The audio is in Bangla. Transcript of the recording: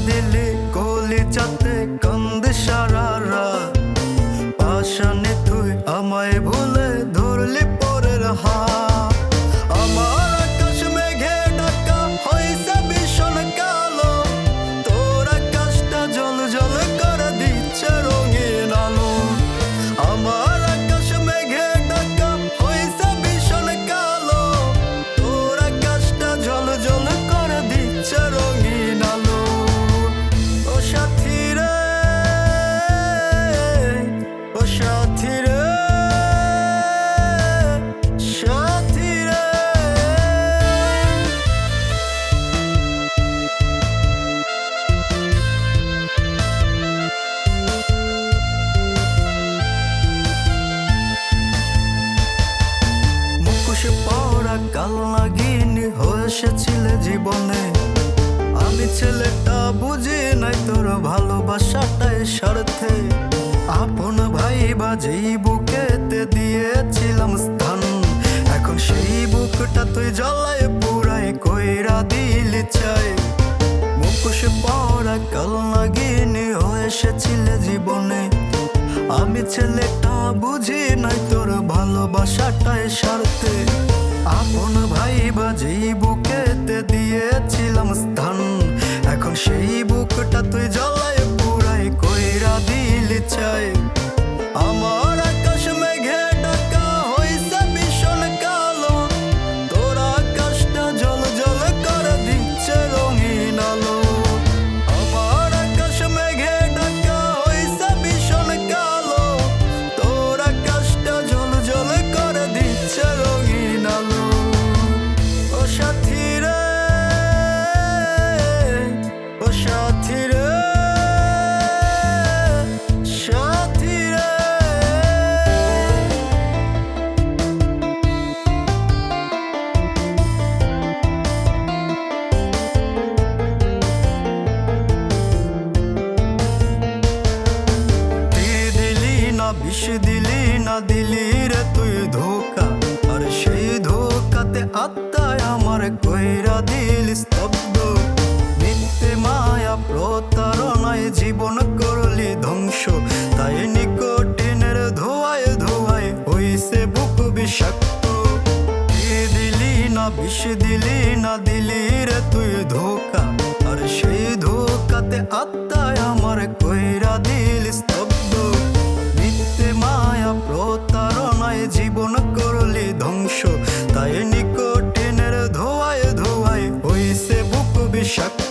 দিলি কলিজাতে কান্দে সারা রাত। পাশানে তুই আমায় ভুলে ধরলি পরের হাত। আমার আকাশ মেঘে ঢাকা হইছে ভীষণ কালো, তোর আকাশটা জ্বলজ্বল করে দিচ্ছে রঙিন আলো। আমার আকাশ মেঘে ঢাকা হইছে ভীষণ কালো, তোর আকাশটা জ্বলজ্বল করে দিচ্ছে রঙিন আলো। ও সাথী রে, ও সাথী রে, সাথী রে। মুখোশে পরা কাল নাগিনী হয়েছিলে জীবনে। আমি ছেলেটা বুঝি নাই তোর ভালোবাসাটাই স্বার্থে। আপন ভাই বাজেই বুকেতে দিয়েছিলাম স্থান, এখন সেই বুকটা তুই জ্বালায় পুরাই কইরা দিলি চাই। মুখোশে পরা কাল নাগিনী হয়েছিলে জীবনে। আমি ছেলেটা বুঝি নাই তোর ভালোবাসাটাই স্বার্থে। আপন ভাই বাজেই বুকেতে দিয়েছিলাম স্থান, এখন সেই বুকটা তুই জ্বালায় পুরাই কইরা দিলি চাই। আমার আকাশ মেঘে ঢাকা হইছে ভীষণ কালো, তোর আকাশটা জ্বলজ্বল করে দিচ্ছে রঙিন আলো। আমার আকাশ মেঘে ঢাকা হইছে ভীষণ কালো, তোর আকাশটা জ্বলজ্বল করে দিচ্ছে রঙিন আলো। ও সাথী রে, ও সাথী রে, সাথী রে। বিষ দিলি না দিলি রে তুই ধোকা, আর সেই ধোকাতে আত্মায় আমার কইরা দিলি স্তব্ধ। মিথ্যে মায়া প্রতারণায় জীবন করলি ধ্বংস, তাই নিকোটিনের ধোঁয়ায় ধোঁয়ায় হইছে বুক বিষাক্ত। দিলি না বিষ দিলি না দিলি রে তুই ধোকা, আর সেই ধোকাতে আত্মায় আমার কইরা দিলি স্তব্ধ। মিথ্যে মায়া প্রতারণায় জীবন করলি ধ্বংস, তাই নিকোটিনের ধোঁয়ায় ধোঁয়ায় হইছে বুক বিষাক্ত।